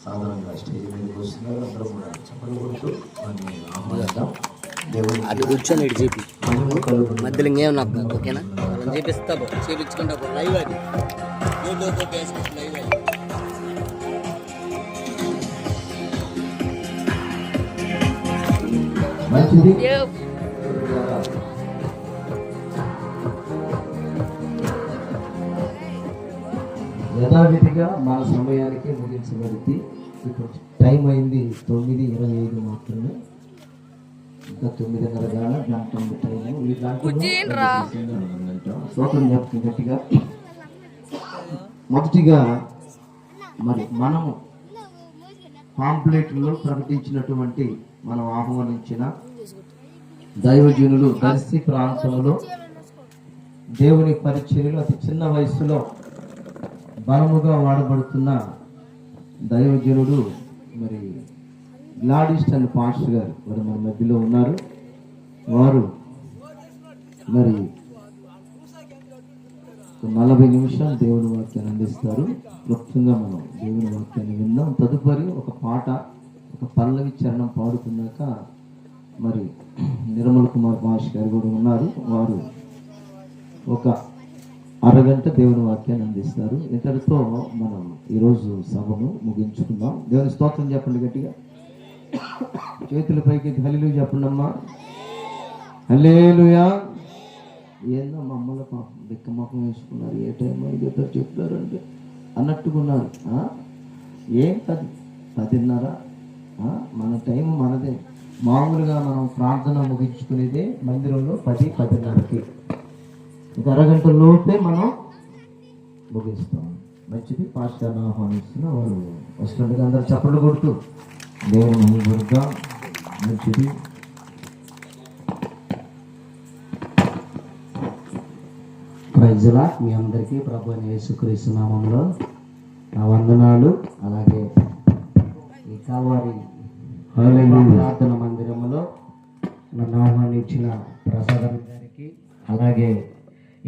సాధారణంగా స్టేజ్ మీదకి వస్తున్నారు. అందరూ కూడా చప్పట్లు కొడుతూ మనల్ని ఆహ్వానిద్దాం. దేవుడు అటు కూర్చొని ఇటు చెప్పి మహిమ కలుగును. మధ్యలో ఇంకేం నాకు ఓకేనా, వాళ్ళని చేపిస్తా చేపించుకుంటా లైవ్ అది యూట్యూబ్ ఫేస్బుక్ లైవ్ అది. మంచిది. యథావిధిగా మన సమయానికి ముగించబడింది. ఇప్పుడు టైం అయింది 9:25 మాత్రమే. ఇంకా 9:30 గంట ఉంది టైము. ఈ గంటలో స్తోత్రం చెప్తుంది గట్టిగా. మొదటిగా మరి మనము పాంప్లెట్లో ప్రకటించినటువంటి మనం ఆహ్వానించిన దైవజనులు దర్శి ప్రాంతంలో దేవుని పరిచర్యలు అతి చిన్న వయసులో బలముగా వాడబడుతున్న దైవజనుడు మరి గ్లాడిస్ట్ అండ్ పాస్టర్ గారు వారు మన మధ్యలో ఉన్నారు. వారు మరి 40 నిమిషాలు దేవుని వాక్యాన్ని అందిస్తారు. క్లుప్తంగా మనం దేవుని వాక్యాన్ని విందాం. తదుపరి ఒక పాట, ఒక పల్లవి చరణం పాడుకున్నాక మరి నిర్మల్ కుమార్ పాస్టర్ గారు కూడా ఉన్నారు. వారు ఒక అరగంట దేవుని వాక్యాన్ని అందిస్తారు. ఇంతటితో మనం ఈరోజు సభను ముగించుకుందాం. దేవుని స్తోత్రం చెప్పండి గట్టిగా. చేతుల పైకి హల్లెలూయా చెప్పండి అమ్మా. హల్లెలూయా. ఏందో మా అమ్మల పాపం దిక్క మొఖం వేసుకున్నారు. ఏ టైం అయిందో చెప్తారంటే అన్నట్టుకున్నారు. ఏం 10:30 మన టైం మనదే. మామూలుగా మనం ప్రార్థన ముగించుకునేదే మందిరంలో 10-10:30కి. ఒక అరగంట లోపే మనం ముగిస్తాం. మంచిది. పాస్టర్ని ఆహ్వానిస్తున్నా వాళ్ళు వస్తుండగా అందరూ చప్పట్లు కొడుతూ దేవుని మహిమగా. మంచిది. ప్రైజ్లా మీ అందరికీ ప్రభు అయిన యేసుక్రీస్తు నామములో నా వందనాలు. అలాగే ఈ కావారి ప్రార్థన మందిరంలో నన్ను ఆహ్వానించిన ప్రసాదం గారికి, అలాగే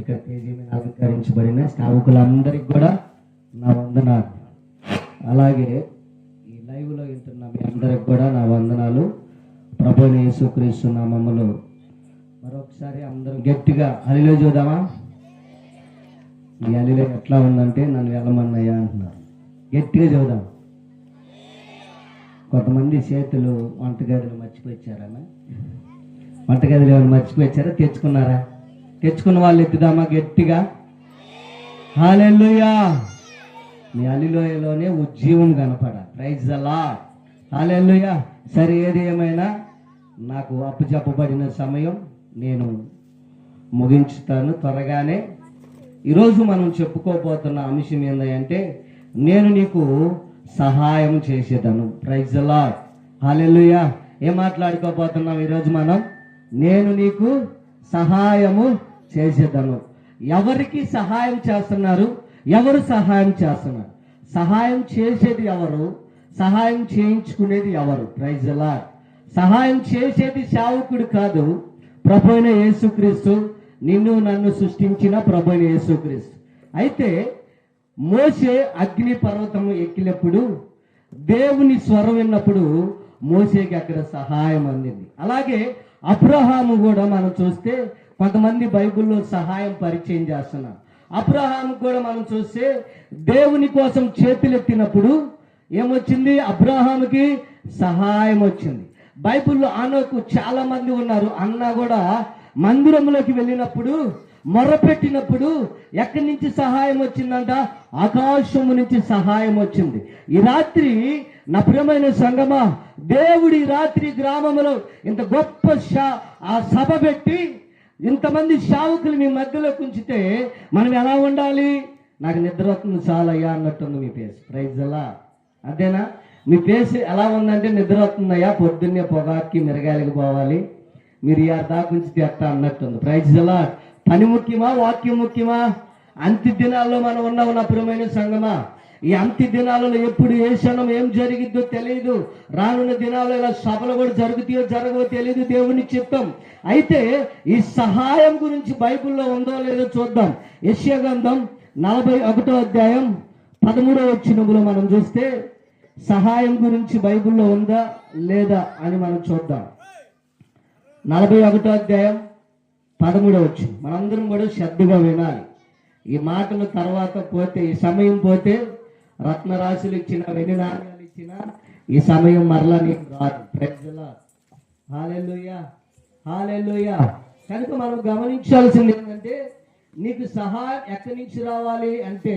ఇక్కడ పేజీ మీద అలంకరించబడిన సేవకులందరికీ కూడా నా వందనాలు. అలాగే ఈ లైవ్లో వింటున్న మీ అందరికి కూడా నా వందనాలు. ప్రభు అయిన యేసుక్రీస్తు నామములో మరొకసారి అందరం గట్టిగా హల్లెలూయా చూద్దామా. ఈ హల్లెలూయా ఎట్లా ఉందంటే నన్ను వెళ్ళమన్నయ్యా అంటున్నారు. గట్టిగా చూద్దాం. కొంతమంది చేతులు వంటగదిలో మర్చిపోయిచ్చారన్నా. వంటగదిలో ఏమైనా మర్చిపోయిచ్చారా? తెచ్చుకున్నారా? తెచ్చుకున్న వాళ్ళు ఎత్తుదామా గట్టిగా. హల్లెలూయా. మీ హల్లెలూయాలోనే ఉజ్జీవం కనపడ. Praise the Lord. హల్లెలూయా. సరే, ఏది ఏమైనా నాకు అప్పచెప్పబడిన సమయం నేను ముగించుతాను త్వరగానే. ఈరోజు మనం చెప్పుకోబోతున్న అంశం ఏంటంటే నేను నీకు సహాయం చేసేదను. Praise the Lord. హల్లెలూయా. ఏం మాట్లాడుకోబోతున్నాం ఈరోజు మనం? నేను నీకు సహాయము చేసేదను. ఎవరికి సహాయం చేస్తున్నారు? ఎవరు సహాయం చేస్తున్నారు? సహాయం చేసేది ఎవరు? సహాయం చేయించుకునేది ఎవరు? Praise the Lord. సహాయం చేసేది సేవకుడు కాదు, ప్రభు అయిన యేసుక్రీస్తు. నిన్ను నన్ను సృష్టించిన ప్రభు అయిన యేసుక్రీస్తు. అయితే మోషే అగ్ని పర్వతము ఎక్కినప్పుడు దేవుని స్వరం విన్నప్పుడు మోషేకి అక్కడ సహాయం అందింది. అలాగే అబ్రహాము కూడా మనం చూస్తే కొంతమంది బైబిల్లో సహాయం పరిచయం చేస్తున్నారు. అబ్రహాము కూడా మనం చూస్తే దేవుని కోసం చేతులెత్తినప్పుడు ఏమొచ్చింది? అబ్రహాముకి సహాయం వచ్చింది. బైబిల్లో ఆనోకు చాలా మంది ఉన్నారు. అన్న కూడా మందిరంలోకి వెళ్ళినప్పుడు మొర్రపెట్టినప్పుడు ఎక్కడి నుంచి సహాయం వచ్చిందంట? ఆకాశము నుంచి సహాయం వచ్చింది. ఈ రాత్రి నా ప్రియమైన సంగమా, దేవుడి రాత్రి గ్రామంలో ఇంత గొప్ప ఆ సభ పెట్టి ఇంతమంది సేవకులు మీ మధ్యలో ఉంచితే మనం ఎలా ఉండాలి? నాకు నిద్ర వస్తుంది చాలయ్యా అన్నట్టుంది మీ ఫేస్. Praise the Lord. అదేనా? మీ ఫేస్ ఎలా ఉందంటే నిద్ర వస్తుందయ్యా, పొద్దున్నే పొగాకి మిరగాయలకు పోవాలి, మీరు దాకా ఉంచితే ఎట్టా అన్నట్టుంది. Praise the Lord. పని ముఖ్యమా, వాక్యం ముఖ్యమా? అంత్య దినాల్లో మనం ఉన్నాం నా ప్రియమైన సంగమా. ఈ అంత్య దినాలలో ఎప్పుడు ఏ క్షణం ఏం జరిగిద్దో తెలియదు. రానున్న దినాల్లో ఇలా సభలు కూడా జరుగుతాయో జరగవో తెలియదు, దేవుని చిత్తం. అయితే ఈ సహాయం గురించి బైబిల్లో ఉందో లేదో చూద్దాం. యెషయా గ్రంథం 41వ అధ్యాయం 13వ వచనంలో మనం చూస్తే సహాయం గురించి బైబిల్లో ఉందా లేదా అని మనం చూద్దాం. 41వ అధ్యాయం 13వ వచనం మనందరం కూడా శ్రద్ధగా వినాలి. ఈ మాటల తర్వాత పోతే, ఈ సమయం పోతే రత్నరాశులు ఇచ్చిన, వెండి నాణ్యాలు ఇచ్చిన ఈ సమయం మరలా నీకు రాదు. Praise the Lord. Hallelujah, hallelujah. కనుక మనం గమనించాల్సింది ఏంటంటే, నీకు సహాయం ఎక్కడి నుంచి రావాలి అంటే,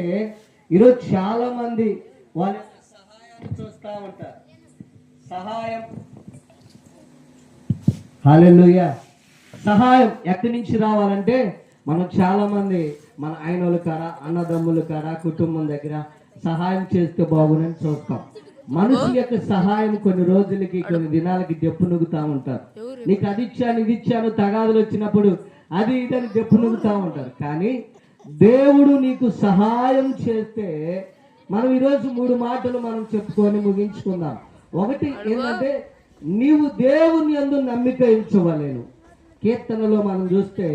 ఈరోజు చాలా మంది వాళ్ళ సహాయాన్ని చూస్తూ ఉంటారు. సహాయం, హల్లెలూయా. సహాయం ఎక్కడి నుంచి రావాలంటే, మనం చాలా మంది మన ఆయనోళ్ళ కాడ, అన్నదమ్ముల కాడ, కుటుంబం దగ్గర సహాయం చేస్తే బాగునని చూస్తాం. మనుషుల యొక్క సహాయం కొన్ని రోజులకి, కొన్ని దినాలకి దెప్పు నుగుతా ఉంటారు. నీకు అది ఇచ్చాను, ఇది ఇచ్చాను, తగాదులు వచ్చినప్పుడు అది ఇదని దెప్పు నుగుతా ఉంటారు. కానీ దేవుడు నీకు సహాయం చేస్తే, మనం ఈరోజు 3 మాటలు మనం చెప్పుకొని ముగించుకుందాం. ఒకటి ఏంటంటే, నీవు దేవుని యందు నమ్మిక ఉంచవలెను. కీర్తనలో మనం చూస్తే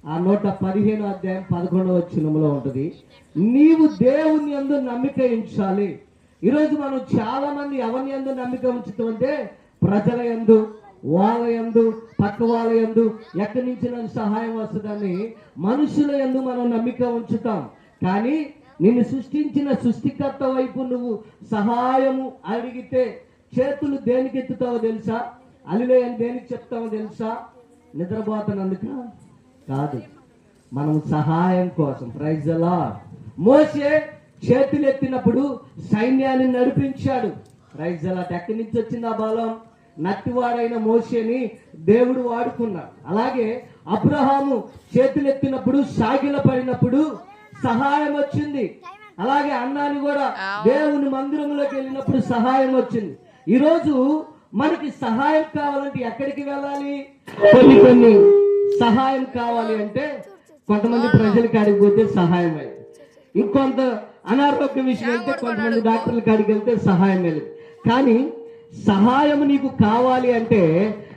ఆ 115వ అధ్యాయం 11వ వచనంలో ఉంటుంది, నీవు దేవుని యందు నమ్మిక ఉంచాలి. ఈరోజు మనం చాలా మంది ఎవరిని యందు నమ్మిక ఉంచుతామంటే, ప్రజల యందు, వాళ్ళ యందు, పక్క వాళ్ళ యందు ఎక్కడి నుంచి నాకు సహాయం వస్తుందని మనుషుల యందు మనం నమ్మిక ఉంచుతాం. కానీ నిన్ను సృష్టించిన సృష్టికర్త వైపు నువ్వు సహాయము అడిగితే చేతులు దేనికి ఎత్తుతావో తెలుసా? అలిలేయని దేనికి చెప్తావో తెలుసా? నిద్రపోతున్నందుక కాదు, మనం సహాయం కోసం. Praise the lord. మోషే చేతులు ఎత్తినప్పుడు సైన్యాన్ని నడిపించాడు. Praise the Lord. ఎక్కడి నుంచి వచ్చింది ఆ బలం? నట్టివాడైన మోషేని దేవుడు వాడుకున్నాడు. అలాగే అబ్రహాము చేతులు ఎత్తినప్పుడు, సాగిల పడినప్పుడు సహాయం వచ్చింది. అలాగే అన్నాని కూడా దేవుని మందిరంలోకి వెళ్ళినప్పుడు సహాయం వచ్చింది. ఈరోజు మనకి సహాయం కావాలంటే ఎక్కడికి వెళ్ళాలి? కొన్ని సహాయం కావాలి అంటే కొంతమంది ప్రజల కాడికి పోతే సహాయం అయింది, ఇంకొంత అనారోగ్య విషయం అయితే కొంతమంది డాక్టర్ల కాడికి వెళ్తే సహాయం లేదు. కానీ సహాయం నీకు కావాలి అంటే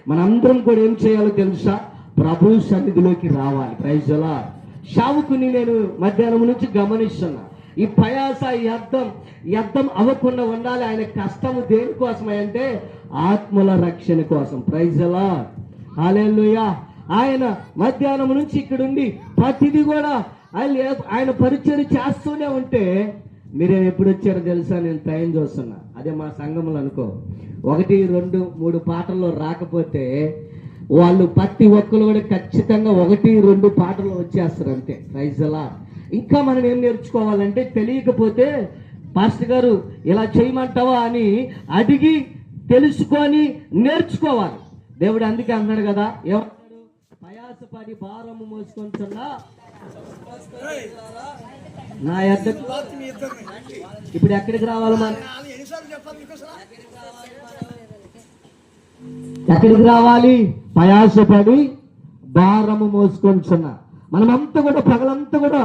మనందరం కూడా ఏం చేయాలో తెలుసా? ప్రభు సన్నిధిలోకి రావాలి. Praise the lord. షావుకుని నేను మధ్యాహ్నం నుంచి గమనిస్తున్నా. ఈ ప్రయాస, యుద్ధం అవ్వకుండా ఉండాలి. ఆయన కష్టము దేనికోసమై అంటే ఆత్మల రక్షణ కోసం. Praise the Lord. హల్లెలూయా. ఆయన మధ్యాహ్నం నుంచి ఇక్కడుండి ప్రతిదీ కూడా ఆయన పరిచయం చేస్తూనే ఉంటే, మీరేం ఎప్పుడు వచ్చారో తెలుసా? నేను టైం చూస్తున్నా. అదే మా సంఘంలో అనుకో, 1, 2, 3 పాటల్లో రాకపోతే వాళ్ళు ప్రతి ఒక్కరు కూడా ఖచ్చితంగా 1, 2 పాటలు వచ్చేస్తారు అంతే. Praise the Lord. ఇంకా మనం ఏం నేర్చుకోవాలంటే, తెలియకపోతే పాస్టర్ గారు ఇలా చేయమంటావా అని అడిగి తెలుసుకొని నేర్చుకోవాలి. దేవుడు అందుకే అన్నాడు కదా, ఏమంటాడు? ప్రయాసపడి భారము మోసుకొంటున్నా నా యొద్దకు. ఇప్పుడు ఎక్కడికి రావాలి మనం? ఎక్కడికి రావాలి? ప్రయాసపడి భారము మోసుకొంటున్నా. మనమంతా కూడా పగలంతా కూడా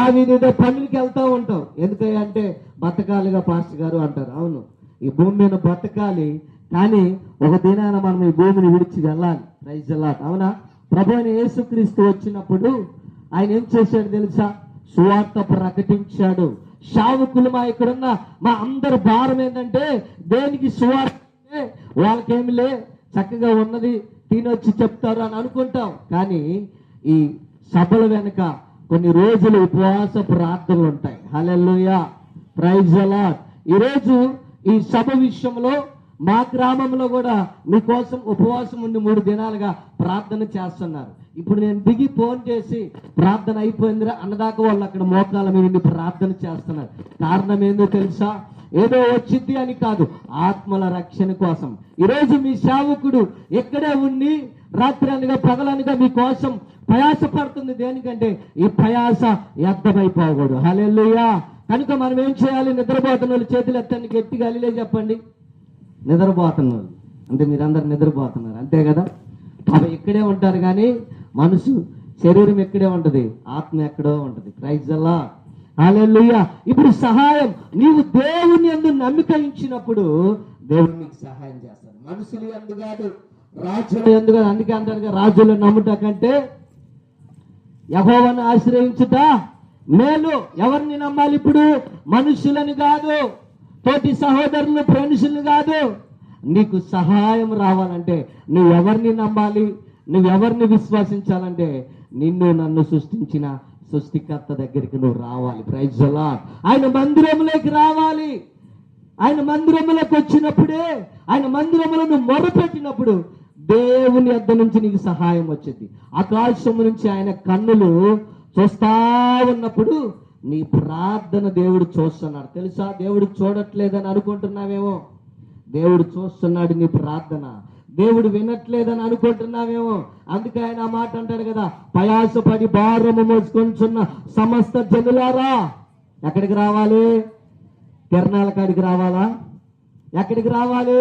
ఆ వివిధ పనులకి వెళ్తూ ఉంటాం. ఎందుకంటే బతకాలిగా పాస్టర్ గారు అంటారు. అవును, ఈ భూమి మీద బతకాలి, కానీ ఒక దినాన మనం ఈ భూమిని విడిచి వెళ్ళాలి. Praise the Lord. అవునా? ప్రభు అయిన యేసుక్రీస్తు వచ్చినప్పుడు ఆయన ఏం చేశాడు తెలుసా? సువార్త ప్రకటించాడు. శావుకులు ఇక్కడున్న మా అందరి భారం ఏంటంటే, దేనికి సువార్త? వాళ్ళకేమి లే, చక్కగా ఉన్నది తినొచ్చి చెప్తారు అని అనుకుంటాం. కానీ ఈ సభల వెనుక కొన్ని రోజులు ఉపవాస ప్రార్థనలు ఉంటాయి. హల్లెలూయా, ప్రైజ్ ది లార్డ్. ఈరోజు ఈ సభ విషయంలో మా గ్రామంలో కూడా మీకోసం ఉపవాసం ఉండి 3 దినాలుగా ప్రార్థన చేస్తున్నారు. ఇప్పుడు నేను దిగి ఫోన్ చేసి ప్రార్థన అయిపోయిందిరా అన్నదాకా వాళ్ళు అక్కడ మోకాల మీద ప్రార్థన చేస్తున్నారు. కారణం ఏందో తెలుసా? ఏదో వచ్చింది అని కాదు, ఆత్మల రక్షణ కోసం. ఈరోజు మీ సేవకుడు ఎక్కడే ఉండి రాత్రి అనగా పగలనగా మీకోసం ప్రయాస పడుతుంది. దేనికంటే ఈ ప్రయాస వ్యర్థమైపోకూడదు. హల్లెలూయా. కనుక మనం ఏం చేయాలి? నిద్రపోతున్న వాళ్ళు చేతులు ఎత్తండి, గట్టిగా అలిలే చెప్పండి. నిద్రపోతున్నారు అంటే మీరందరూ నిద్రపోతున్నారు, అంతే కదా? అవి ఇక్కడే ఉంటారు కానీ మనసు, శరీరం ఎక్కడే ఉంటది, ఆత్మ ఎక్కడో ఉంటది. Praise the Lord. హల్లెలూయా. ఇప్పుడు సహాయం, నీవు దేవుని యందు నమ్మిక ఉంచినప్పుడు దేవుడు నీకు సహాయం చేస్తాడు. మనుషులు యందు కాదు, రాజుల యందు కాదు. అందుకే అంటారు, రాజులు నమ్ముట కంటే యెహోవాను ఆశ్రయించుట మేలు. ఎవరిని నమ్మాలి ఇప్పుడు? మనుషులని కాదు, తోటి సహోదరులు, ఫ్రెండ్స్లు కాదు. నీకు సహాయం రావాలంటే నువ్వెవరిని నమ్మాలి, నువ్వెవరిని విశ్వసించాలంటే నిన్ను నన్ను సృష్టించిన సృష్టికర్త దగ్గరికి నువ్వు రావాలి. Praise the Lord. ఆయన మందిరంలోకి రావాలి. ఆయన మందిరంలోకి వచ్చినప్పుడే, ఆయన మందిరంలో నువ్వు మొరపెట్టినప్పుడు దేవుని యొద్ద నుంచి నీకు సహాయం వచ్చింది. ఆకాశం నుంచి ఆయన కన్నులు చూస్తా ఉన్నప్పుడు నీ ప్రార్థన దేవుడు చూస్తున్నాడు. తెలుసా, దేవుడు చూడట్లేదని అనుకుంటున్నావేమో. దేవుడు చూస్తున్నాడు నీ ప్రార్థన. దేవుడు వినట్లేదని అనుకుంటున్నావేమో. అందుకే ఆయన ఆ మాట అంటాడు కదా, ప్రయాసపడి భారము మోసుకొంచున్న సమస్త జనులారా. ఎక్కడికి రావాలి? తిరణాల కాడికి రావాలా? ఎక్కడికి రావాలి?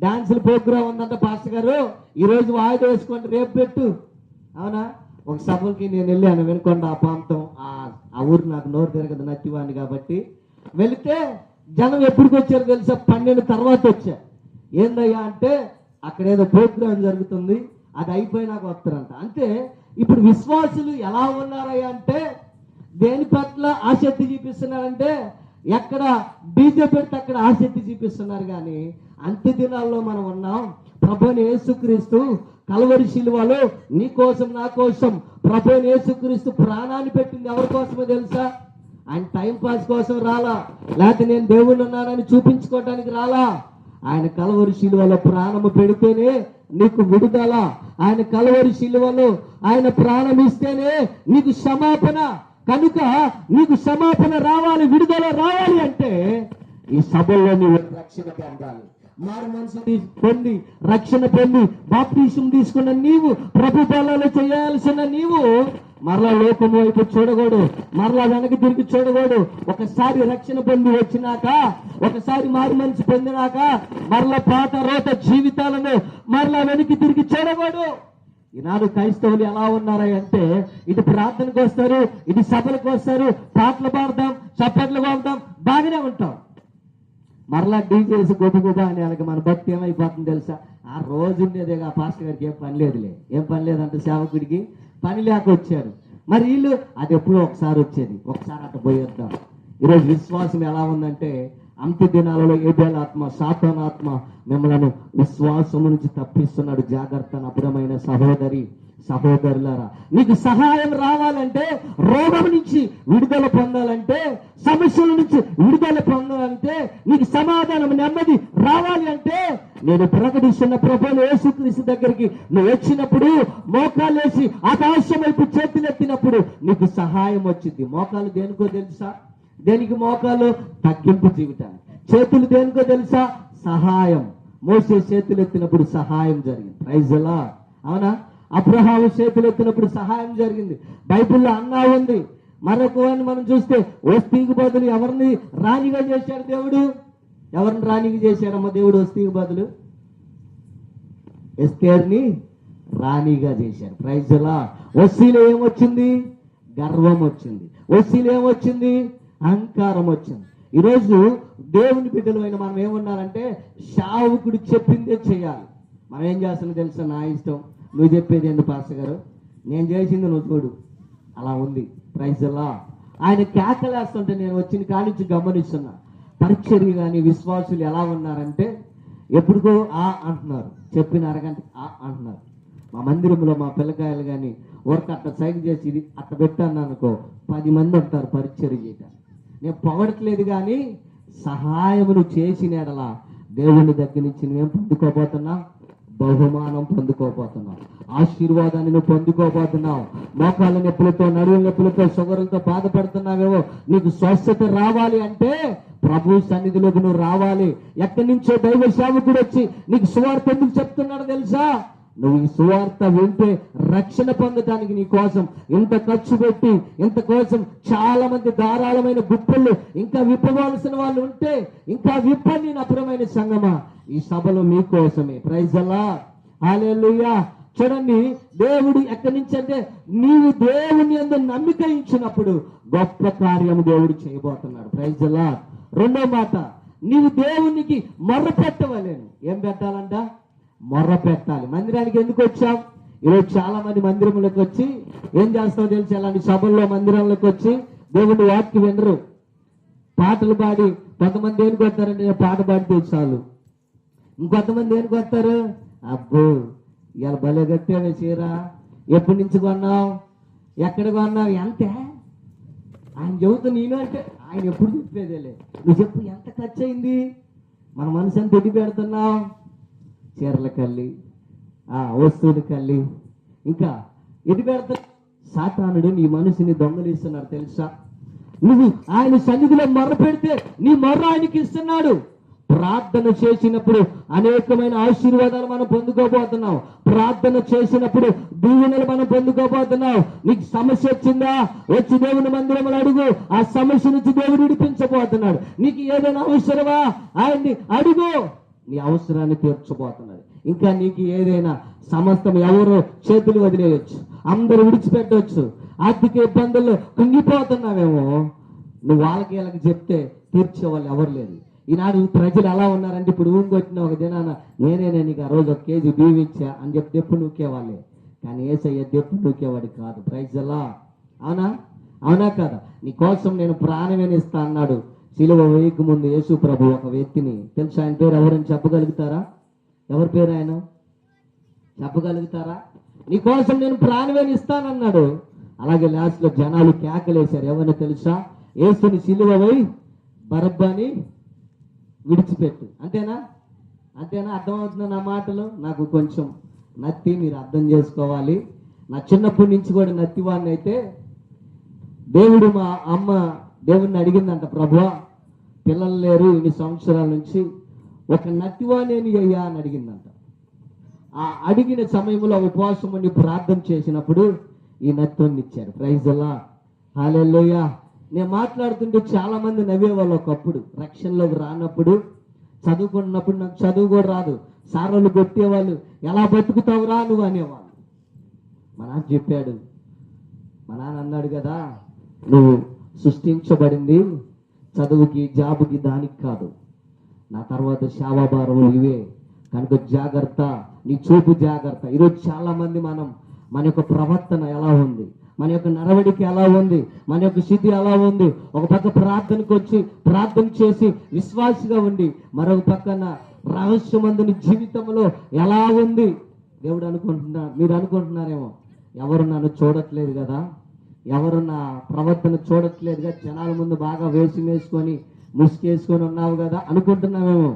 డాన్సుల ప్రోగ్రాం ఉందంట పాస్టర్ గారు, ఈరోజు వాయిదా వేసుకోండి, రేపు పెట్టు. అవునా? ఒక సభకి నేను వెళ్ళాను, వినుకొండ ఆ ప్రాంతం. ఆ ఊరు నాకు నోరు తిరగదు, నచ్చివాడిని కాబట్టి. వెళితే జనం ఎప్పటికి వచ్చారు తెలుసా? 12 తర్వాత వచ్చారు. ఏందయ్యా అంటే అక్కడ ఏదో ప్రోగ్రాం జరుగుతుంది, అది అయిపోయినాక వస్తారంట. అంటే ఇప్పుడు విశ్వాసులు ఎలా ఉన్నారయ్యా అంటే దేని పట్ల ఆసక్తి చూపిస్తున్నారంటే ఎక్కడ డీజే పెడితే అక్కడ ఆసక్తి చూపిస్తున్నారు. కానీ అంత్య దినాల్లో మనం ఉన్నాం. ప్రభువైన యేసుక్రీస్తు కల్వరి శిలువలో నీ కోసం నా కోసం ప్రభువైన యేసుక్రీస్తు ప్రాణాన్ని పెట్టింది ఎవరి కోసమో తెలుసా? ఆయన టైం పాస్ కోసం రాలా, లేకపోతే నేను దేవుణ్ణి ఉన్నానని చూపించుకోవడానికి రాలా. ఆయన కల్వరి శిలువలో ప్రాణము పెడితేనే నీకు విడుదల. ఆయన కల్వరి శిలువలో ఆయన ప్రాణం ఇస్తేనే నీకు క్షమాపణ. కనుక నీకు క్షమాపణ రావాలి, విడుదల రావాలి అంటే ఈ సభల్లో నీవు రక్షణ పొందాలి. మారు మనసు పొంది రక్షణ పొంది బాప్తిసం తీసుకున్న నీవు, ప్రభు బలాలు చేయాల్సిన నీవు మరలా లోకం వైపు చూడకూడదు, మరలా వెనక్కి తిరిగి చూడకూడదు. ఒకసారి రక్షణ పొంది వచ్చినాక, ఒకసారి మారు మనసు పొందినాక మరలా పాత రోత జీవితాలను మరలా వెనక్కి తిరిగి చూడకూడదు. ఈనాడు క్రైస్తవులు ఎలా ఉన్నారా అంటే ఇటు ప్రార్థనకు వస్తారు, ఇటు సభలకు వస్తారు, పాటలు పాడతాం, చప్పట్లు పాడతాం, బాగానే ఉంటాం. మరలా డీజేసి గొప్ప అని వాళ్ళకి మన భక్తి ఏమైపోతుంది తెలుసా? ఆ రోజు ఉండేదేగా పాస్టర్ గారికి ఏం పని లేదులే. ఏం పని లేదంటే సేవకుడికి పని లేక వచ్చారు. మరి వీళ్ళు అది ఎప్పుడో ఒకసారి వచ్చేది, ఒకసారి అట్ట పోయేద్దాం. ఈరోజు విశ్వాసం ఎలా ఉందంటే అంత్య దినాలలో ఏబేలాత్మ, సాతానాత్మ మిమ్మల్ని విశ్వాసం నుంచి తప్పిస్తున్నాడు. జాగ్రత్త అపురమైన సహోదరి సహోదరులారా. నీకు సహాయం రావాలంటే, రోగం నుంచి విడుదల పొందాలంటే, సమస్యల నుంచి విడుదల పొందాలంటే, నీకు సమాధానం నెమ్మది రావాలి అంటే నేను ప్రకటిస్తున్న ప్రభువు యేసుక్రీస్తు దగ్గరికి నువ్వు వచ్చినప్పుడు, మోకాలేసి ఆకాశం వైపు చేతులెత్తినప్పుడు నీకు సహాయం వచ్చింది. మోకాలు దేనికో తెలుసా? దేనికి మోకాలు? తగ్గింపు జీవితానికి. చేతులు దేనికో తెలుసా? సహాయం. మోసే చేతులు ఎత్తినప్పుడు సహాయం జరిగింది. Praise the Lord. అవునా? అబ్రహాము చేతులు ఎత్తినప్పుడు సహాయం జరిగింది. బైబిల్లో అన్నా ఉంది. మరొక వాడిని మనం చూస్తే వస్తీకి బదులు ఎవరిని రాణిగా చేశాడు దేవుడు? ఎవరిని రాణిగా చేశాడమ్మా దేవుడు? వస్తీకి బదులు ఎస్తేర్ని రాణిగా చేశాడు. Praise the lord. వస్తీలో ఏమొచ్చింది? గర్వం వచ్చింది. వస్తీలో ఏమొచ్చింది? అహంకారం వచ్చింది. ఈరోజు దేవుని బిడ్డలు అయిన మనం ఏమన్నారంటే శావుకుడు చెప్పిందే చేయాలి. మనం ఏం చేస్తున్నాం తెలుసా? నా ఇష్టం, నువ్వు చెప్పేది ఎందుకు పాస్టర్ గారు, నేను చేసింది నువ్వు చూడు, అలా ఉంది. Praise the Lord. ఆయన కేకలేస్తుంటే నేను వచ్చిన కానించి గమనిస్తున్నా. పరిచర్య కానీ విశ్వాసులు ఎలా ఉన్నారంటే ఎప్పుడుకో అంటున్నారు, చెప్పిన అరగంట అంటున్నారు. మా మందిరంలో మా పిల్లకాయలు కానీ ఊరికి అట్ట సైకిల్ చేసి ఇది అట్ట పెట్టాను అనుకో, 10 మంది ఉంటారు పరిచర్య చేయడానికి. నేను పొగడట్లేదు కానీ సహాయమును చేసిన ఎడల దేవుని దగ్గర నుంచి నువ్వేం పొందుకోబోతున్నా? బహుమానం పొందుకోబోతున్నావు, ఆశీర్వాదాన్ని నువ్వు పొందుకోబోతున్నావు. మోకాళ్ళ నొప్పులతో, నడువుల నొప్పులతో, షుగర్లతో బాధపడుతున్నావేమో, నీకు స్వస్థత రావాలి అంటే ప్రభు సన్నిధిలోకి నువ్వు రావాలి. ఎక్కడి నుంచో దైవ సేవకుడు వచ్చి నీకు సువార్త ఎందుకు చెప్తున్నాడు తెలుసా? నువ్వు ఈ సువార్త వింటే రక్షణ పొందడానికి నీ కోసం ఇంత ఖర్చు పెట్టి, ఇంత కోసం చాలా మంది ధారాళమైన గుప్పళ్ళు ఇంకా విప్పవలసిన వాళ్ళు ఉంటే ఇంకా విప్పని అపురమైన సంగమా, ఈ సభలో మీకోసమే. Praise the Lord. హల్లెలూయా. చూడండి, దేవుడు ఎక్కడి నుంచి అంటే నీవు దేవుని యందు నమ్మిక ఇచ్చినప్పుడు గొప్ప కార్యము దేవుడు చేయబోతున్నాడు. Praise the Lord. రెండో మాట, నీవు దేవునికి మొర్ర పెట్టవలేను. ఏం పెట్టాలంట? మొర్ర పెట్టాలి. మందిరానికి ఎందుకు వచ్చాం? ఈరోజు చాలా మంది మందిరంలోకి వచ్చి ఏం చేస్తామో తెలిసి అలాంటి సభల్లో మందిరంలోకి వచ్చి దేవుని వాక్యం వినరు, పాటలు పాడి కొంతమంది దేనికి వస్తారంటే పాట పాడితే చాలు. ఇంకొంతమంది దేనికి వస్తారు, అబ్బో ఇవాళ భలే కట్టావే చీర, ఎప్పటి నుంచి కొన్నావు, ఎక్కడ కొన్నావు, ఎంత ఆయన చెబుతా నేను అంటే ఆయన ఎప్పుడు చెప్పేదేలే, నువ్వు చెప్పు ఎంత ఖర్చు అయింది, మన మనసు ఎంత ఎడి పెడుతున్నావు, చీరల కల్లి వస్తువుల కల్లి ఇంకా ఎడి పెడతా. సాతానుడు నీ మనసుని దొంగలిస్తున్నాడు తెలుసా. నువ్వు ఆయన సన్నిధిలో మొర్ర పెడితే నీ మొర్ర ఆయనకి ఇస్తున్నాడు. ప్రార్థన చేసినప్పుడు అనేకమైన ఆశీర్వాదాలు మనం పొందుకోబోతున్నాం. ప్రార్థన చేసినప్పుడు దీవెనలు మనం పొందుకోబోతున్నాం. నీకు సమస్య వచ్చిందా, వచ్చి దేవుని మందిరంలో అడుగు, ఆ సమస్య నుంచి దేవుడు విడిపించబోతున్నాడు. నీకు ఏదైనా అవసరమా, ఆయన్ని అడుగు, నీ అవసరాన్ని తీర్చబోతున్నాడు. ఇంకా నీకు ఏదైనా సమస్తం ఎవరో చేతులు వదిలేయచ్చు, అందరూ విడిచిపెట్టవచ్చు. ఆర్థిక ఇబ్బందుల్లో కుంగిపోతున్నావేమో, నువ్వు వాళ్ళకి వీళ్ళకి చెప్తే తీర్చే వాళ్ళు ఎవరు లేదు. ఈనాడు ప్రజలు ఎలా ఉన్నారంటే, ఇప్పుడు ఊంకొచ్చిన ఒక దినాన నేనే నీకు ఆ రోజు 1 కేజీ బియ్యం ఇచ్చా అని చెప్పి దెప్పు నూకేవాళ్ళే, కానీ యేసయ్య దెప్పు నూకేవాడు కాదు. ప్రైజ్ అలా, అవునా అవునా కదా. నీ కోసం నేను ప్రాణమేని ఇస్తా అన్నాడు. సిలువ వేయక ముందు యేసు ప్రభు ఒక వ్యక్తిని, తెలుసా ఆయన పేరు ఎవరని చెప్పగలుగుతారా? ఎవరి పేరు ఆయన చెప్పగలుగుతారా? నీ కోసం నేను ప్రాణమేని ఇస్తానన్నాడు. అలాగే లాస్ట్లో జనాలు కేకలేశారు, ఎవరిని తెలుసా? యేసుని సిలువ వేయి, బరబ్బాని విడిచిపెట్టు. అంతేనా? అంతేనా? అర్థమవుతుందా నా మాటలు? నాకు కొంచెం నత్తి, మీరు అర్థం చేసుకోవాలి. నా చిన్నప్పటి నుంచి కూడా నత్తివాడిని అయితే, దేవుడు మా అమ్మ దేవుడిని అడిగిందంట, ప్రభువా పిల్లలు లేరు ఇన్ని సంవత్సరాల నుంచి, ఒక నత్తివాణి అయ్యా అని అడిగిందంట. ఆ అడిగిన సమయంలో ఉపవాసం ఉండి ప్రార్థన చేసినప్పుడు ఈ నత్తిని ఇచ్చారు. ప్రైజ్ అల్లా, హల్లెలూయా. నేను మాట్లాడుతుంటే చాలా మంది నవ్వేవాళ్ళు. ఒకప్పుడు రక్షణలోకి రానప్పుడు, చదువుకున్నప్పుడు నాకు చదువు కూడా రాదు, సారోళ్ళు కొట్టేవాళ్ళు, ఎలా బతుకుతావురా నువ్వు అనేవాళ్ళు. మా నాన్న చెప్పాడు, మా నాన్న అన్నాడు కదా, నువ్వు సృష్టించబడింది చదువుకి, జాబుకి, దానికి కాదు, నా తర్వాత శావాభారములు ఇవే, కనుక జాగ్రత్త, నీ చూపు జాగ్రత్త. ఈరోజు చాలా మంది మన యొక్క ప్రవర్తన ఎలా ఉంది, మన యొక్క నడవడికి ఎలా ఉంది, మన యొక్క స్థితి ఎలా ఉంది. ఒక పక్క ప్రార్థనకు వచ్చి ప్రార్థన చేసి విశ్వాసిగా ఉండి, మరొక పక్కన రహస్యమందుని జీవితంలో ఎలా ఉంది. దేవుడు మీరు అనుకుంటున్నారేమో, ఎవరు నన్ను చూడట్లేదు కదా, ఎవరు నా ప్రవర్తన చూడట్లేదుగా, జనాల ముందు బాగా వేసుకొని ముసుకేసుకొని ఉన్నావు కదా అనుకుంటున్నామేమో.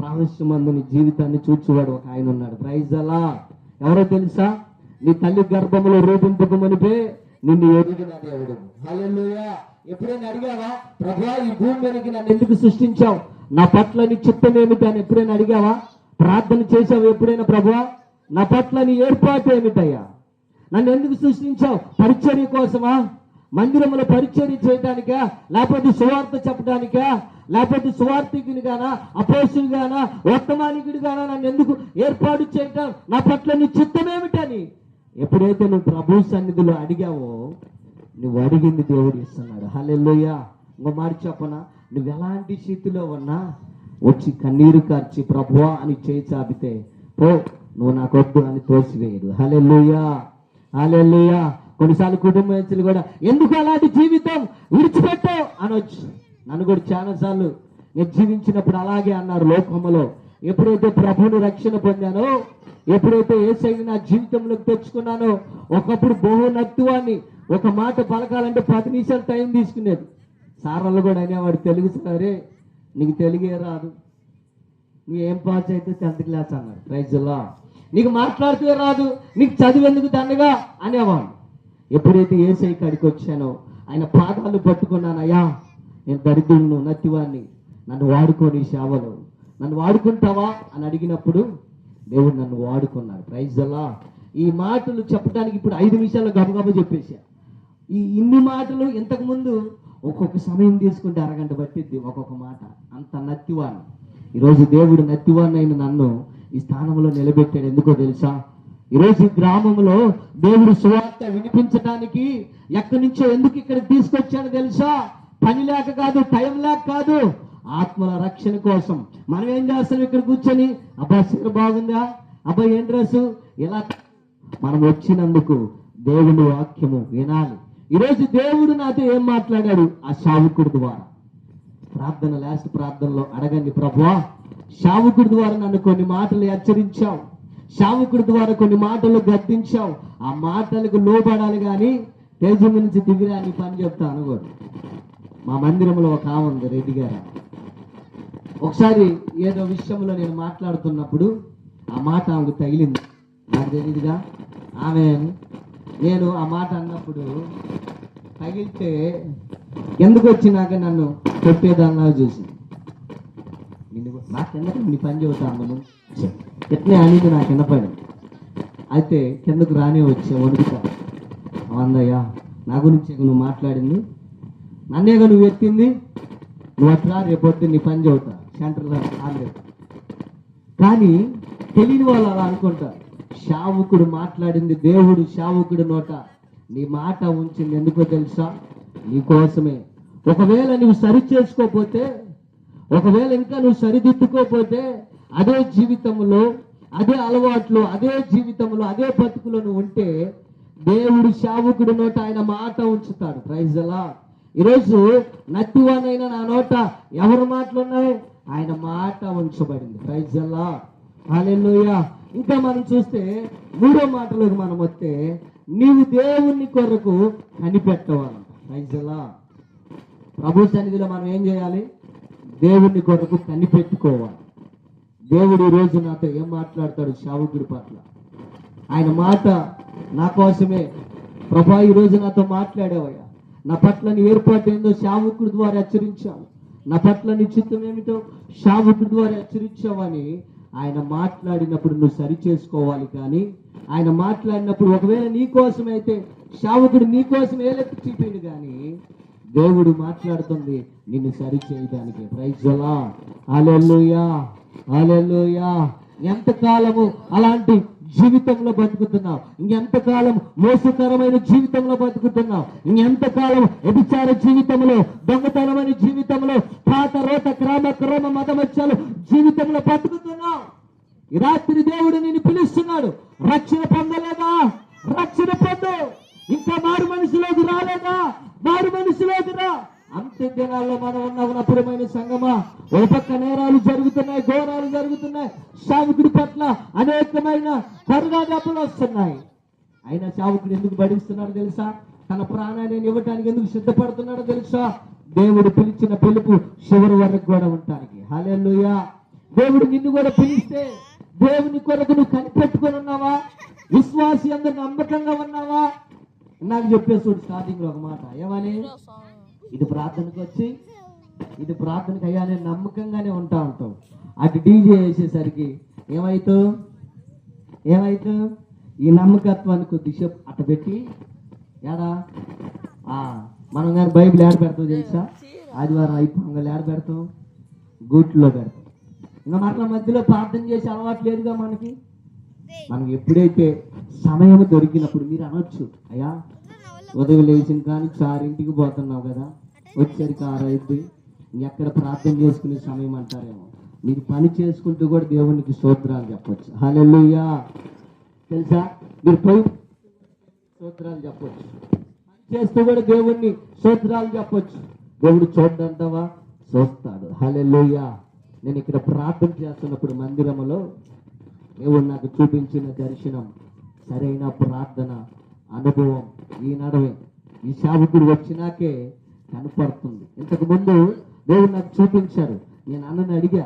రహస్యమందుని జీవితాన్ని చూచేవాడు ఒక ఆయన ఉన్నాడు. ప్రైజ్ అలా. ఎవరో తెలుసా? నీ తల్లి గర్భంలో రూపింపక మునిపే నిన్ను ఎరిగిన దేవుడు. హల్లెలూయా. ఎప్పుడైనా అడిగావా, ప్రభువా ఈ భూమి మీదకి నన్ను ఎందుకు సృష్టించావు, నా పట్ల నీ చిత్తం ఏమిటి అని ఎప్పుడైనా అడిగావా? ప్రార్థన చేసావు ఎప్పుడైనా, ప్రభువా నా పట్ల నీ ఏర్పాటు ఏమిటయ్యా, నన్ను ఎందుకు సృష్టించావు? పరిచర్య కోసమా? మందిరంలో పరిచర్య చేయడానికా, లేకపోతే సువార్త చెప్పడానికా, లేకపోతే సువార్థికుని గానా, అపోస్తులు గానా, వర్తమానికుడు గానా నన్ను ఎందుకు ఏర్పాటు చేయటం, నా పట్ల నీ చిత్తం ఏమిటని ఎప్పుడైతే నువ్వు ప్రభు సన్నిధిలో అడిగావో, నువ్వు అడిగింది దేవుడు ఇస్తున్నాడు. హల్లెలూయా. ఇంకో మాట చెప్పనా, నువ్వు ఎలాంటి స్థితిలో ఉన్నా వచ్చి కన్నీరు కార్చి ప్రభువా అని చేయి చాపితే, పో నువ్వు నాకొద్దు అని తోసివేయరు. హల్లెలూయా, హల్లెలూయా. కొన్నిసార్లు కుటుంబస్తులు కూడా ఎందుకు అలాంటి జీవితం విడిచిపెట్టావు అనొచ్చు. నన్ను కూడా చాలాసార్లు నేను జీవించినప్పుడు అలాగే అన్నారు లోకములో. ఎప్పుడైతే ప్రభువుని రక్షణ పొందానో, ఎప్పుడైతే యేసయ్యని నా జీవితంలోకి తెచ్చుకున్నానో, ఒకప్పుడు బహు నత్తువాన్ని ఒక మాట పలకాలంటే 10 నిమిషాలు టైం తీసుకునేది. సార్లు కూడా అనేవాడు, తెలుగు సరే నీకు తెలుగే రాదు, నువ్వు ఏం పాస్ అయితే 10th క్లాస్ అన్నాడు. ప్రైజ్ లా. నీకు మాట్లాడితే రాదు, నీకు చదివేందుకు దండగా అనేవాడు. ఎప్పుడైతే యేసయ్య కాడికి వచ్చానో, ఆయన పాదాలు పట్టుకున్నానయ్యా, నేను దరిద్రులను నత్తివాన్ని, నన్ను వాడుకోని సేవలో నన్ను వాడుకుంటావా అని అడిగినప్పుడు దేవుడు నన్ను వాడుకున్నాడు. ప్రైజ్ అలా. ఈ మాటలు చెప్పడానికి ఇప్పుడు 5 నిమిషాల్లో గబగబా చెప్పేశా. ఇన్ని మాటలు ఇంతకుముందు ఒక్కొక్క సమయం తీసుకుంటే అరగంట పట్టిద్ది ఒక్కొక్క మాట. అంత నత్తివాన్ని. ఈరోజు దేవుడు నత్తివాన్ని అయిన నన్ను ఈ స్థానంలో నిలబెట్టాడు. ఎందుకో తెలుసా? ఈరోజు ఈ గ్రామంలో దేవుడు సువార్త వినిపించడానికి ఎక్కడి నుంచో ఎందుకు ఇక్కడ తీసుకొచ్చాడో తెలుసా? పని లేక కాదు, టైం లేక కాదు, ఆత్మల రక్షణ కోసం. మనం ఏం చేస్తాం ఇక్కడ కూర్చొని, అబ్బా సీర బాగుందా, అబ్బా ఏం డ్రెస్సు, ఇలా మనం వచ్చినందుకు దేవుని వాక్యము వినాలి. ఈరోజు దేవుడు నాతో ఏం మాట్లాడాడు? ఆ సేవకుడి ద్వారా. ప్రార్థన లాస్ట్ ప్రార్థనలో అడగండి, ప్రభువా సేవకుడి ద్వారా నన్ను కొన్ని మాటలు హెచ్చరించావు, సేవకుడి ద్వారా కొన్ని మాటలు గద్దించావు, ఆ మాటలకు లోబడాలి కానీ తేజం నుంచి దిగిరా అని పని చెప్తా అనకూడదు. మా మందిరంలో ఒక ఆమె ఉంది, రెడ్డి గారు. ఒకసారి ఏదో విషయంలో నేను మాట్లాడుతున్నప్పుడు ఆ మాట ఆమెకు తగిలింది, నాకు తెలియదుగా ఆమె. నేను ఆ మాట అన్నప్పుడు తగిలితే ఎందుకు వచ్చినాక నన్ను కొట్టేదానిలా చూసింది. నాకెందుకు నీ పని చెబుతాను ఎట్లే అనేది నాకు వినపడింది. అయితే కిందకు రానే వచ్చా వణుకుతా. అందయ్యా నా గురించి నువ్వు మాట్లాడింది, నన్నేగా నువ్వు ఎత్తింది, నువ్వు అట్లా రేపొద్దు నీ పని చెబుతా సెంటర్లో ఆంధ్ర. కానీ తెలియని వాళ్ళు అలా అనుకుంటారు. సేవకుడు మాట్లాడింది, దేవుడు సేవకుడు నోట నీ మాట ఉంచింది ఎందుకో తెలుసా? నీ కోసమే. ఒకవేళ నువ్వు సరి చేసుకోకపోతే, ఒకవేళ ఇంకా నువ్వు సరిదిద్దుకోకపోతే, అదే జీవితంలో, అదే అలవాట్లు, అదే జీవితంలో, అదే బతుకులో నువ్వు ఉంటే దేవుడు సేవకుడి నోట ఆయన మాట ఉంచుతాడు. ప్రైజ్ అలా. ఈరోజు నత్తివానైనా నా నోట ఎవరి మాటలు ఉన్నాయి? ఆయన మాట ఉంచబడింది. ప్రైజ్ అలా. హల్లెలూయా. ఇంకా మనం చూస్తే 3వ మాటలోకి మనం వస్తే, నీవు దేవుని కొరకు కనిపెట్టవాలి. ప్రైజ్ అలా. ప్రభు సన్నిధిలో మనం ఏం చేయాలి? దేవుని కొరకు కనిపెట్టుకోవాలి. దేవుడు ఈ రోజు నాతో ఏం మాట్లాడతాడు సేవకుడి పట్ల? ఆయన మాట నా కోసమే. ప్రభా ఈరోజు నాతో మాట్లాడావయ్యా, నా పట్ల నీ ఏర్పాటు ఏందో సేవకుడి ద్వారా హెచ్చరించావు, నా పట్ల నీ చిత్తం ఏమిటో సేవకుడి ద్వారా హెచ్చరించావని ఆయన మాట్లాడినప్పుడు నువ్వు సరి చేసుకోవాలి. కానీ ఆయన మాట్లాడినప్పుడు ఒకవేళ నీ కోసమైతే సేవకుడు నీ కోసం ఏలెత్తి చూపిండు, కానీ దేవుడు మాట్లాడుతుంది నిన్ను సరి చేయడానికి. ప్రైజ్ అలా. హల్లెలూయా, హల్లెలూయా. ఎంతకాలము అలాంటి జీవితంలో బతుకుతున్నావు? ఇంకెంతకాలం మోసకరమైన జీవితంలో బతుకుతున్నావు? ఇంకెంతకాలం వ్యభిచార జీవితంలో, దొంగతనమైన జీవితంలో, పాత రోత క్రమ మతమత్యాలు జీవితంలో బతుకుతున్నావు? ఈ రాత్రి దేవుడు నిన్ను పిలుస్తున్నాడు. రక్షణ పొందలేదా? రక్షణ పొందు. ఇంకా మారు మనిషిలోకి రాలేదా? మారు మనిషిలోకి రా. అంత్య దినాల్లో మనం ఉన్నప్పుడమైన సంగమా, ఓ పక్క నేరాలు జరుగుతున్నాయి, ఘోరాలు జరుగుతున్నాయి, సేవకుడి పట్ల అనేకమైన కరుణాదప్పులు వస్తున్నాయి. అయినా సేవకుడు ఎందుకు భరిస్తున్నాడు తెలుసా? తన ప్రాణాన్ని ఇవ్వటానికి ఎందుకు సిద్ధపడుతున్నాడో తెలుసా? దేవుడు పిలిచిన పిలుపు చివరి వరకు కూడా ఉండటానికి. హల్లెలూయా. దేవుడు నిన్ను కూడా పిలిస్తే దేవుని కొరకు నువ్వు కనిపెట్టుకొని ఉన్నావా? విశ్వాసి అందరు నమ్మకంగా ఉన్నావా? నాకు చెప్పేసాడు స్టార్టింగ్ లో ఒక మాట, ఏమని? ఇది ప్రార్థనకు వచ్చి, ఇది ప్రార్థనకు అయ్యా నేను నమ్మకంగానే ఉంటావు. అటు డీజే వేసేసరికి ఏమైతావు? ఈ నమ్మకత్వాన్ని కొద్దిసేపు అట్ట పెట్టి ఏడా మనం కానీ బైబిల్ ఏడ పెడతావు తెలుసా? ఆదివారం అయిపోగా ఏడ పెడతాం? గూట్లో పెడతాం. ఇంకా మరలా మధ్యలో ప్రార్థన చేసే అలవాటు లేదుగా మనకి. మనకి ఎప్పుడైతే సమయం దొరికినప్పుడు మీరు అనొచ్చు, అయ్యా ఉదయం లేచిన కానీ 4ంటికి పోతున్నావు కదా, వచ్చేసరికి 6 అయింది, ఎక్కడ ప్రార్థన చేసుకునే సమయం అంటారేమో. మీరు పని చేసుకుంటూ కూడా దేవునికి స్తోత్రాలు చెప్పొచ్చు. హల్లెలూయా. తెలుసా? మీరు పోయి స్తోత్రాలు చెప్పొచ్చు, పని చేస్తూ కూడా దేవుణ్ణి స్తోత్రాలు చెప్పొచ్చు. దేవుడు చూడంటావా? చూస్తాడు. హల్లెలూయా. నేను ఇక్కడ ప్రార్థన చేస్తున్నప్పుడు మందిరంలో దేవుడు నాకు చూపించిన దర్శనం, సరైన ప్రార్థన అనుభవం ఈ నడవే ఈ సేవకుడు వచ్చినాకే కనపడుతుంది. ఇంతకు ముందు దేవుడు నాకు చూపించారు. నేను అన్నని అడిగా,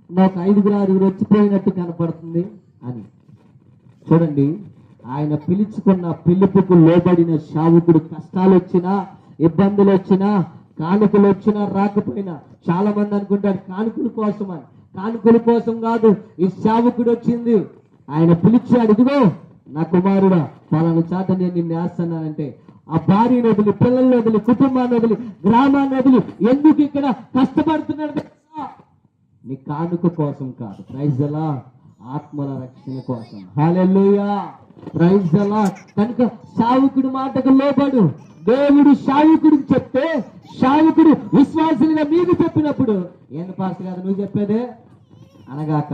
నాకు 5-6 వచ్చిపోయినట్టు కనపడుతుంది అని. చూడండి, ఆయన పిలుచుకున్న పిలుపుకు లోబడిన సేవకుడు కష్టాలు వచ్చినా, ఇబ్బందులు వచ్చినా, కానుకలు వచ్చినా రాకపోయినా, చాలా మంది అనుకుంటారు కానుకల కోసం అని. కానుకల కోసం కాదు ఈ సేవకుడు వచ్చింది. ఆయన పిలిచాడు, ఇదిగో నా కుమారుడా పలానా చాట నేను నిన్ను వేస్తున్నానంటే, ఆ భార్యను వదిలి, పిల్లల్ని వదిలి, కుటుంబాన్ని వదిలి, గ్రామాన్ని వదిలి ఎందుకు ఇక్కడ కష్టపడుతున్నాడు? నీ కానుక కోసం కాదు. ప్రైజ్ అలా. ఆత్మల రక్షణ కోసం. హల్లెలూయా. ప్రైజ్ అలా. కనుక సేవకుడి మాటకు లోబడు. దేవుడు సేవకుడికి చెప్తే, సేవకుడు విశ్వాసులుగా మీకు చెప్పినప్పుడు, ఏంది పాస్టర్ గారు నువ్వు చెప్పేదే అనగాక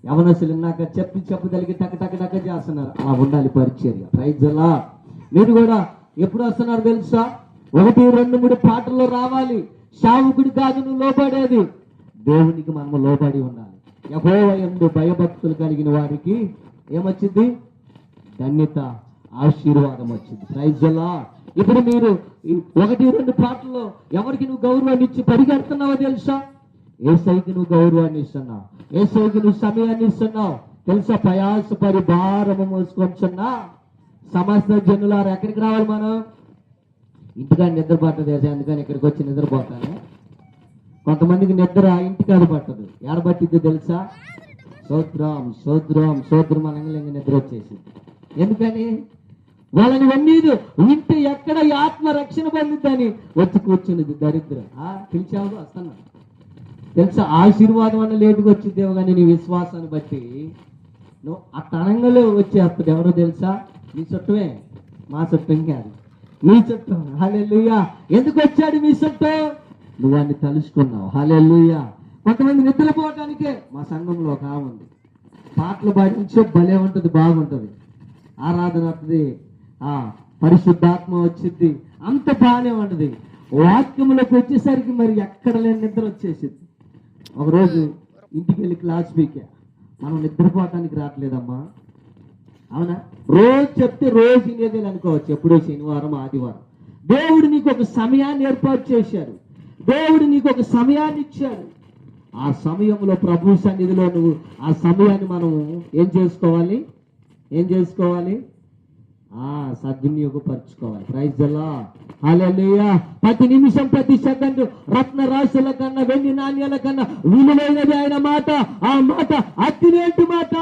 యవనస్తులు నాక చెప్పుదలిగి టక చేస్తున్నారు. అలా ఉండాలి పరిచర్య. ప్రైజ్ అలా. మీరు కూడా ఎప్పుడు వస్తున్నారు తెలుసా? 1, 2, 3 పాటల్లో రావాలి. సేవకుడి కాదు నువ్వు లోబడేది, దేవునికి మనము లోబడి ఉండాలి. యెహోవా యందు భయభక్తులు కలిగిన వారికి ఏమొచ్చింది? ధన్యత, ఆశీర్వాదం వచ్చింది. Praise the Lord. ఇప్పుడు మీరు ఈ 1-2 పాటల్లో ఎవరికి నువ్వు గౌరవాన్ని ఇచ్చి పరిగెడుతున్నావో తెలుసా? యేసయ్యకి నువ్వు గౌరవాన్ని ఇస్తున్నావు, యేసయ్యకి నువ్వు సమయాన్ని ఇస్తున్నావు తెలుసా? ప్రయాసపరి భారము మోసుకొంచున్నా సమస్త జనులారు ఎక్కడికి రావాలి? మనం ఇంటికాడ నిద్రపట్టదు తెలుసా, అందుకని ఇక్కడికి వచ్చి నిద్రపోతాను. కొంతమందికి నిద్ర ఇంటికాడ పట్టదు, ఎడబట్టిద్ది తెలుసా? సోద్రం సోద్రం సోద్రం అనగా నిద్ర వచ్చేసింది. ఎందుకని? వాళ్ళని వన్నీదు వింటే ఎక్కడ ఈ ఆత్మ రక్షణ పొందిద్దని వచ్చి కూర్చున్నది దరిద్రం. పిలిచావు వస్తున్నా తెలుసా? ఆశీర్వాదం అన్న లేటుగా వచ్చిద్దేమో కానీ నీ విశ్వాసాన్ని బట్టి నువ్వు ఆ తనంగంలో వచ్చేస్తుంది. ఎవరో తెలుసా? నీ చుట్టమే, మా చుట్టం కాదు, నీ చుట్టం. హల్లెలూయా. ఎందుకు వచ్చాడు మీ చుట్టం? నువ్వు అన్ని తలుచుకున్నావు. హల్లెలూయా. కొంతమంది నిద్రపోవటానికే. మా సంఘంలో ఒక ఆమె ఉంది, పాటలు పాడించే భలే ఉంటుంది, బాగుంటుంది, ఆరాధన వస్తుంది, పరిశుద్ధాత్మ వచ్చింది, అంత బాగానే ఉంటుంది. వాక్యంలోకి వచ్చేసరికి మరి ఎక్కడ లేని నిద్ర వచ్చేసింది. ఒకరోజు ఇంటికి వెళ్ళి క్లాస్ పీకా, మనం నిద్రపోవటానికి రావట్లేదమ్మా. అవునా? రోజు చెప్తే రోజు వినేదే అనుకోవచ్చు, ఎప్పుడో శనివారం ఆదివారం. దేవుడు నీకు ఒక సమయాన్ని ఏర్పాటు చేశాడు, దేవుడు నీకు ఒక సమయాన్ని ఇచ్చాడు. ఆ సమయంలో ప్రభు సన్నిధిలో నువ్వు ఆ సమయాన్ని మనం ఏం చేసుకోవాలి? సద్వినియోగపరచుకోవాలి. Praise the Lord. హల్లెలూయా. ప్రతి నిమిషం, ప్రతి సెకండ్ రత్న రాశుల కన్నా, వెండి నాణ్యాల కన్నా విలువైనది ఆయన మాట. ఆ మాట అత్తినేటి మాట.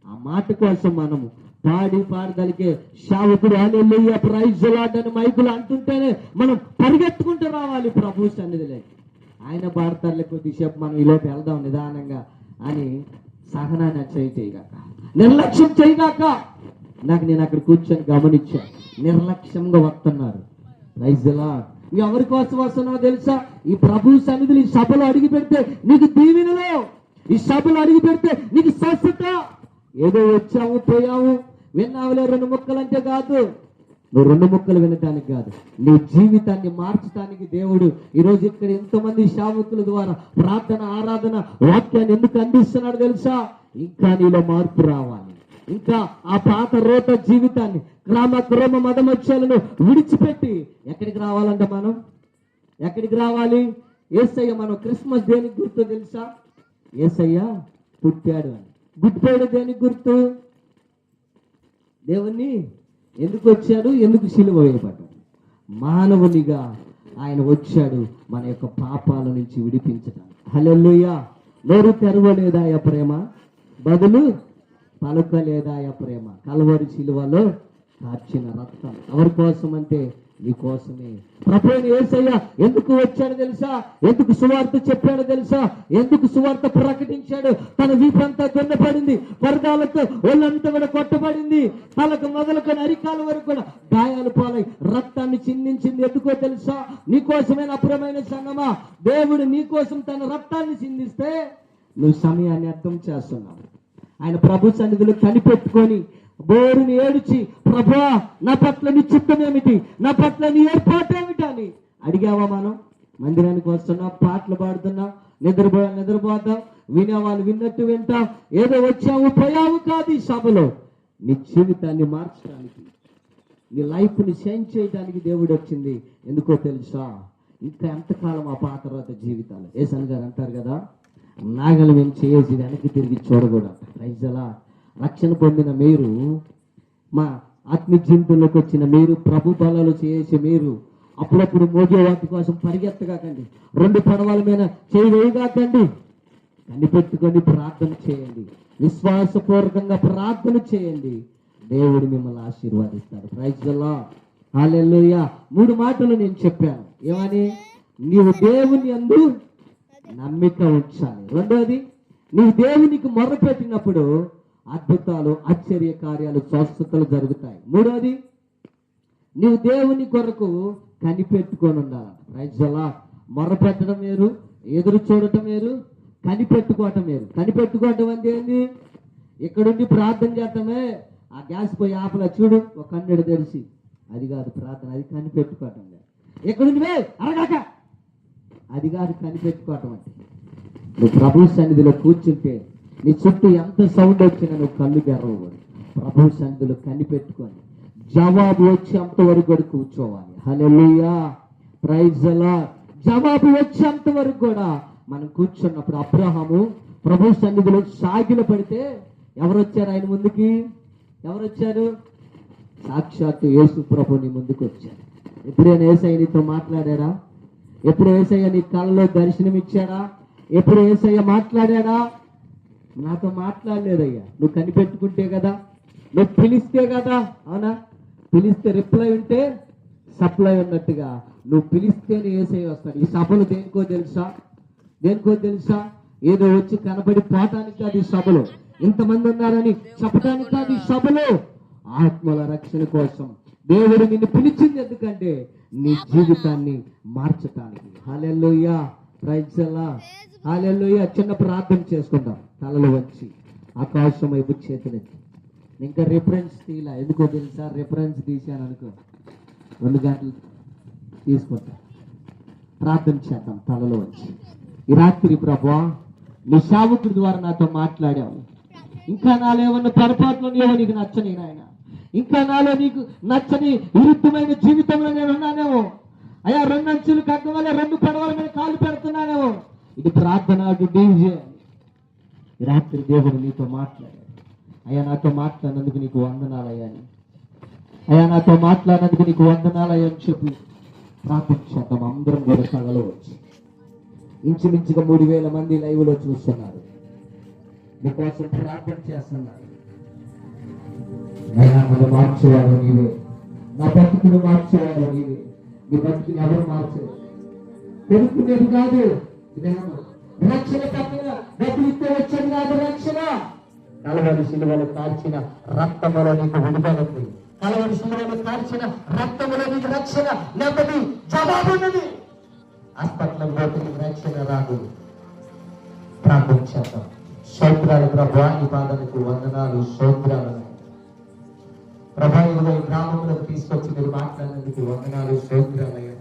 ఆ మాట కోసం మనము పాడగలిగే సేవకుడు హల్లెలూయా ప్రైజ్ ది లార్డ్ అని మైకులు అంటుంటేనే మనం పరిగెత్తుకుంటూ రావాలి ప్రభు సన్నిధిలోకి. ఆయన పాడతారులే, కొద్దిసేపు మనం ఈలోపు వెళ్దాం నిదానంగా అని సహనాన్ని చేయగాక, నిర్లక్ష్యం చేయగాక. నేను అక్కడ కూర్చొని గమనించా, నిర్లక్ష్యంగా వస్తున్నారు. Praise the Lord. ఎవరి కోసం వస్తున్నావో తెలుసా? ఈ ప్రభు సన్నిధిలో ఈ సభలో అడిగి పెడితే నీకు దీవెనలు, ఈ సభలో అడిగి పెడితే నీకు స్వస్థత. ఏదో వచ్చాము పోయాము విన్నావులే 2 ముక్కలు అంటే కాదు. నువ్వు 2 ముక్కలు వినటానికి కాదు, నీ జీవితాన్ని మార్చడానికి దేవుడు ఈరోజు ఇక్కడ ఎంతోమంది సేవకుల ద్వారా ప్రార్థన, ఆరాధన, వాక్యాన్ని ఎందుకు అందిస్తున్నాడు తెలుసా? ఇంకా నీలో మార్పు రావాలి. ఇంకా ఆ పాత రోత జీవితాన్ని, క్రమ మదమత్యాలను విడిచిపెట్టి ఎక్కడికి రావాలంటే మనం ఎక్కడికి రావాలి? యేసయ్య. మనం క్రిస్మస్ దేనికి గుర్తు తెలుసా? యేసయ్య పుట్టాడు అని. గుడ్ ఫ్రైడే దేనికి గుర్తు? దేవుణ్ణి ఎందుకు వచ్చాడు? ఎందుకు సిలువ వేయబడ్డాడు? మానవునిగా ఆయన వచ్చాడు మన యొక్క పాపాల నుంచి విడిపించడానికి. హల్లెలూయా. నోరు తెరవలేదాయ ప్రేమ, బదులు పలుకలేదాయ ప్రేమ. కల్వరి సిలువలో కార్చిన రక్తం ఎవరి కోసం అంటే నీ కోసమే. ప్రభువైన యేసయ్య ఎందుకు వచ్చాడు తెలుసా? ఎందుకు సువార్త చెప్పాడో తెలుసా? ఎందుకు సువార్త ప్రకటించాడు? తన వీపంతా దున్నపడింది, పరదాలతో ఒళ్ళంతా కూడా కొట్టబడింది, తలకు మొదలుకొని అరికాల వరకు కూడా గాయాలు పాలై రక్తాన్ని చిందించింది. ఎందుకో తెలుసా? నీకోసమైన అప్రమైన సంగమా, దేవుడు నీకోసం తన రక్తాన్ని చిందిస్తే నువ్వు సమయాన్ని అర్థం చేస్తున్నావు. ఆయన ప్రభు సన్నిధిలో కనిపెట్టుకొని బోరుని ఏడిచి, ప్రభువా నా పట్ల నీ చిత్తం ఏమిటి, నా పట్ల నీ ఏర్పాటు ఏమిటి అని అడిగావా? మనం మందిరానికి వస్తున్నాం, పాటలు పాడుతున్నాం, నిద్రపోతాం, వినేవాళ్ళు విన్నట్టు వింటాం, ఏదో వచ్చావు పోయావు కాదు. ఈ సభలో నీ జీవితాన్ని మార్చడానికి, నీ లైఫ్ని చేంజ్ చేయడానికి దేవుడు వచ్చింది. ఎందుకో తెలుసా? ఇంకా ఎంతకాలం ఆ పాత తర్వాత జీవితాలు. ఏసన్ గారు అంటారు కదా, నాగలు మేము చేసి వెనక్కి తిరిగి చూడకూడదు. Praise the Lord. రక్షణ పొందిన మీరు, మా ఆత్మీయ జీవితంలోకి వచ్చిన మీరు, ప్రభు బలాలు చేసి మీరు అప్పుడప్పుడు మోగే వాటి కోసం పరిగెత్తగాకండి, 2 పడవల మీద చేయి వేయగాకండి. కనిపెట్టుకొని ప్రార్థన చేయండి, విశ్వాసపూర్వకంగా ప్రార్థన చేయండి. దేవుడు మిమ్మల్ని ఆశీర్వాదిస్తాడు. Praise the Lord. హల్లెలూయా. 3 మాటలు నేను చెప్పాను. ఏమని? నీవు దేవుని యందు నమ్మిక ఉంచాలి. 2వది, నీవు దేవునికి మొర్రపెట్టినప్పుడు అద్భుతాలు, ఆశ్చర్య కార్యాలు, స్వస్థతలు జరుగుతాయి. 3వది, నీవు దేవుని కొరకు కనిపెట్టుకొని ఉండాలి. Praise the lord. మొర్రపెట్టడం వేరు, ఎదురు చూడటం వేరు, కనిపెట్టుకోవటం వేరు. కనిపెట్టుకోవటం అంటే ఏంది? ఇక్కడుండి ప్రార్థన చేద్దామే, ఆ గ్యాస్ పోయి ఆపలా చూడు, ఒక కన్నెడు తెలిసి, అది కాదు ప్రార్థన, అది కనిపెట్టుకోవటం లేదు. ఎక్కడుంది అరగాక అది కాదు కనిపెట్టుకోవటం అంటే. నువ్వు ప్రభు సన్నిధిలో కూర్చుంటే నీ చుట్టూ ఎంత సౌండ్ వచ్చినా నువ్వు కళ్ళు తెరవవు. ప్రభు సన్నిధిలో కనిపెట్టుకొని జవాబు వచ్చేంత వరకు కూడా కూర్చోవాలి. హల్లెలూయా, ప్రైజ్ ది లార్డ్. జవాబు వచ్చేంత వరకు కూడా మనం కూర్చున్నప్పుడు అబ్రహాము ప్రభు సన్నిధిలో సాగిల పడితే ఎవరు వచ్చారు ఆయన ముందుకి? ఎవరు వచ్చారు? సాక్షాత్తు యేసు ప్రభు నీ ముందుకు వచ్చారు. ఎప్పుడైనా యేసయ్య నీతో మాట్లాడారా? ఎప్పుడు యేసయ్య నీ కళ్ళలో దర్శనం ఇచ్చాడా? ఎప్పుడు యేసయ్య మాట్లాడాడా? నాతో మాట్లాడలేదయ్యా. నువ్వు కనిపెట్టుకుంటే కదా, నువ్వు పిలిస్తే కదా. అవునా? పిలిస్తే రిప్లై ఉంటే సప్లై ఉన్నట్టుగా నువ్వు పిలిస్తేనే యేసయ్య వస్తాడు. ఈ సభలు దేనికో తెలుసా? దేనికో తెలుసా? ఏదో వచ్చి కనబడి పోవటానికి కాదు ఈ సభలు. ఇంతమంది ఉన్నారని చెప్పడానికి కాదు ఈ సభలు. ఆత్మల రక్షణ కోసం దేవుడు నిన్ను పిలిచింది. ఎందుకంటే నీ జీవితాన్ని మార్చటానికి. హల్లెలూయా, ప్రైజ్ ది లార్డ్. హల్లెలూయా. చిన్న ప్రార్థన చేసుకుందాం తలలు వచ్చి ఆకాశం వైపు చేతులెత్తి. ఇంకా రిఫరెన్స్ తీలా. ఎందుకో తెలుసా? రిఫరెన్స్ తీసాను అనుకో 2 గంటలు తీసుకుంటా. ప్రార్థన చేద్దాం తలలో వచ్చి. ఈ రాత్రి ప్రభువా నీ సేవకుడి ద్వారా నాతో మాట్లాడావు. ఇంకా నాలో ఏమన్నా పొరపాట్లు ఏమో నీకు నచ్చని నాయన, ఇంకా నాలో నీకు నచ్చని విరుద్ధమైన జీవితంలో నేను ఉన్నానేమో అయ్యా. 2 అంచులు కట్టడం వల్ల 2 పడవల మీద కాలు పెడుతున్నానేమో. ఇది ప్రార్థన డీజే. ఈ రాత్రి దేవుడు నీతో మాట్లాడాడు. అయ్యా నాతో మాట్లాడినందుకు నీకు వందనాలయ్యా అని, అయ్యా నాతో మాట్లాడినందుకు నీకు వందనాలయ్యా అని చెప్పి ప్రార్థన చేద్దాం. అందరం కూడా కళలో వచ్చి ఇంచుమించుగా 3000 మంది లైవ్ లో చూస్తున్నారు. మీకోసం ప్రార్థన చేస్తున్నారు. నైనా నన్ను మార్చేవాడు నీవే, నా బతుకును మార్చేవాడు నీవే. నీ బతుకుని ఎవరు మార్చలేదు. తెలుసుకునేది కాదు రక్షణ. పక్కన డబ్బులిస్తే వచ్చేది కాదు రక్షణ. కలవరి శిలువలో కార్చిన రక్తములో నీకు విడుదలది. కలవరి శిలువలో కార్చిన రక్తములో నీకు రక్షణ లేకపోతే జవాబు ఉన్నది. హాస్పిటల్ పోతే నీకు రక్షణ రాదు. ప్రార్థన చేద్దాం. స్తోత్రాలు ప్రభువా, నీ పాదాలకు వందనాలు, స్తోత్రాలు ప్రభా. ఈ గ్రామంలోకి తీసుకొచ్చి మీరు మాట్లాడినందుకు వందనాలు, స్తోత్రాలయ్యా.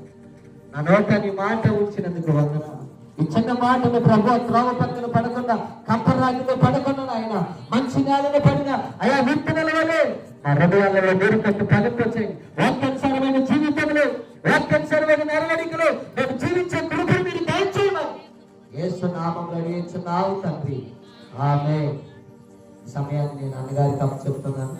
నా నోట నీ మాట ఉంచినందుకు వందనాలు. ఈ చిన్న మాటను ప్రభు త్రోవ పక్కన పడకుండా, కంపరాగిలో పడకుండా ఆయన మంచి నేలలో పడిన అయా విత్తనాల వల్లే ఆ హృదయాలలో నీరు కట్టు పగకొచ్చాయి. వాక్యానుసారమైన జీవితంలో, వాక్యానుసారమైన నడవడికలో నేను జీవించే కృపను మీరు దయచేయమని యేసు నామములో అడిగించున్నావు తండ్రి. ఆమేన్. సమయాన్ని నేను అన్నగారికి అప్పచెప్తున్నాను.